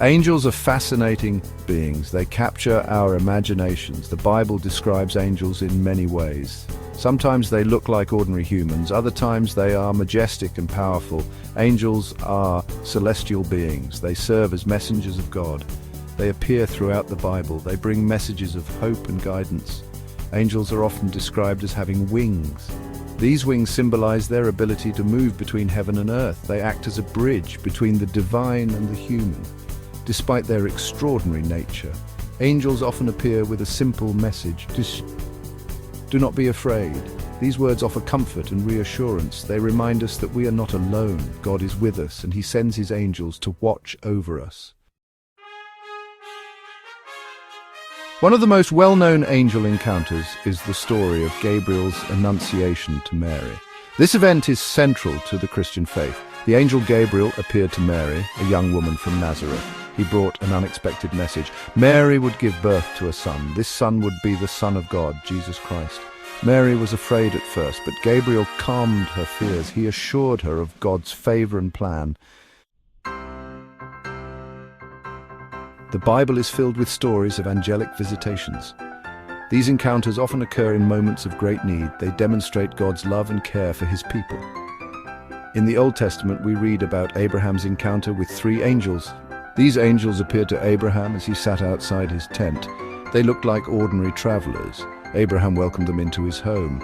Angels are fascinating beings. They capture our imaginations. The Bible describes angels in many ways. Sometimes they look like ordinary humans, other times they are majestic and powerful. Angels are celestial beings. They serve as messengers of God. They appear throughout the Bible. They bring messages of hope and guidance. Angels are often described as having wings. These wings symbolize their ability to move between heaven and earth. They act as a bridge between the divine and the human. Despite their extraordinary nature, angels often appear with a simple message: do not be afraid. These words offer comfort and reassurance. They remind us that we are not alone. God is with us, and He sends His angels to watch over us. One of the most well-known angel encounters is the story of Gabriel's annunciation to Mary. This event is central to the Christian faith. The angel Gabriel appeared to Mary, a young woman from Nazareth. He brought an unexpected message. Mary would give birth to a son. This son would be the Son of God, Jesus Christ. Mary was afraid at first, but Gabriel calmed her fears. He assured her of God's favor and plan. The Bible is filled with stories of angelic visitations. These encounters often occur in moments of great need. They demonstrate God's love and care for His people. In the Old Testament, we read about Abraham's encounter with 3 angels. These angels appeared to Abraham as he sat outside his tent. They looked like ordinary travelers. Abraham welcomed them into his home.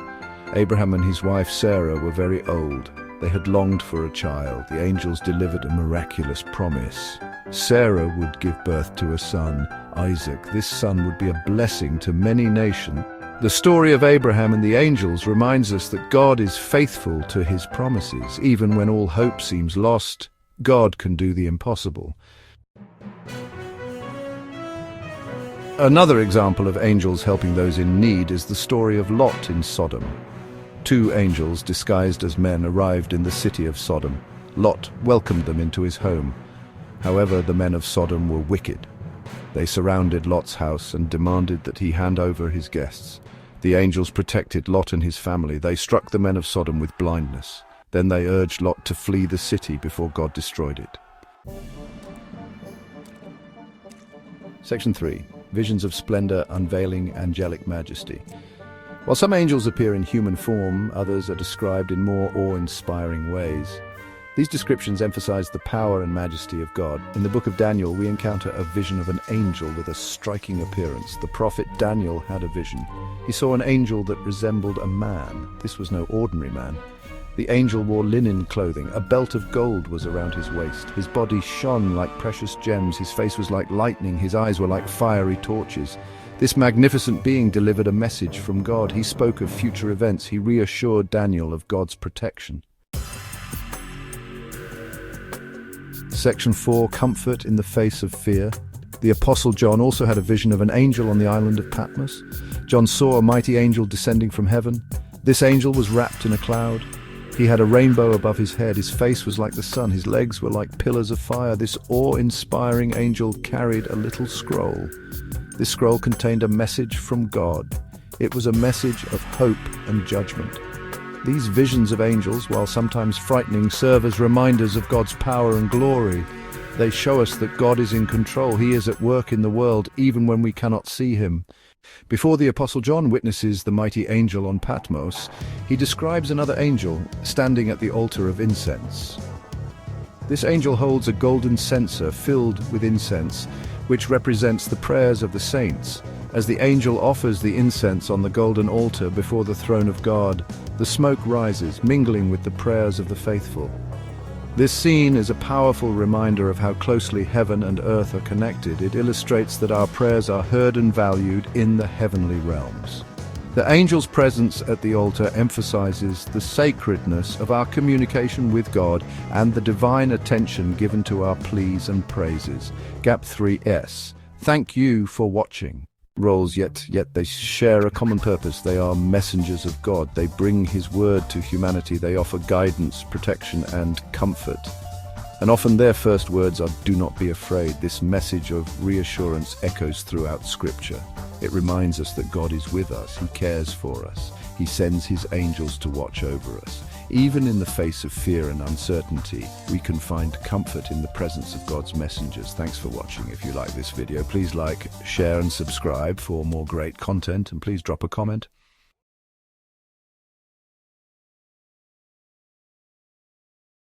Abraham and his wife Sarah were very old. They had longed for a child. The angels delivered a miraculous promise. Sarah would give birth to a son, Isaac. This son would be a blessing to many nations. The story of Abraham and the angels reminds us that God is faithful to His promises. Even when all hope seems lost, God can do the impossible. Another example of angels helping those in need is the story of Lot in Sodom. 2 angels disguised as men arrived in the city of Sodom. Lot welcomed them into his home. However, the men of Sodom were wicked. They surrounded Lot's house and demanded that he hand over his guests. The angels protected Lot and his family. They struck the men of Sodom with blindness. Then they urged Lot to flee the city before God destroyed it. Section 3. Visions of splendor unveiling angelic majesty. While some angels appear in human form, others are described in more awe-inspiring ways. These descriptions emphasize the power and majesty of God. In the book of Daniel, we encounter a vision of an angel with a striking appearance. The prophet Daniel had a vision. He saw an angel that resembled a man. This was no ordinary man. The angel wore linen clothing. A belt of gold was around his waist. His body shone like precious gems. His face was like lightning. His eyes were like fiery torches. This magnificent being delivered a message from God. He spoke of future events. He reassured Daniel of God's protection. Section 4. Comfort in the face of fear. The Apostle John also had a vision of an angel on the island of Patmos. John saw a mighty angel descending from heaven. This angel was wrapped in a cloud. He had a rainbow above his head. His face was like the sun. His legs were like pillars of fire. This awe-inspiring angel carried a little scroll. This scroll contained a message from God. It was a message of hope and judgment. These visions of angels, while sometimes frightening, serve as reminders of God's power and glory. They show us that God is in control. He is at work in the world, even when we cannot see Him. Before the Apostle John witnesses the mighty angel on Patmos, he describes another angel standing at the altar of incense. This angel holds a golden censer filled with incense, which represents the prayers of the saints. As the angel offers the incense on the golden altar before the throne of God, the smoke rises, mingling with the prayers of the faithful. This scene is a powerful reminder of how closely heaven and earth are connected. It illustrates that our prayers are heard and valued in the heavenly realms. The angel's presence at the altar emphasizes the sacredness of our communication with God and the divine attention given to our pleas and praises. Gap 3S. Thank you for watching. Roles, yet they share a common purpose. They are messengers of God. They bring His word to humanity. They offer guidance, protection, and comfort. And often their first words are, "Do not be afraid." This message of reassurance echoes throughout Scripture. It reminds us that God is with us. He cares for us. He sends His angels to watch over us. Even in the face of fear and uncertainty, we can find comfort in the presence of God's messengers. Thanks for watching. If you like this video, please like, share and subscribe for more great content, and please drop a comment.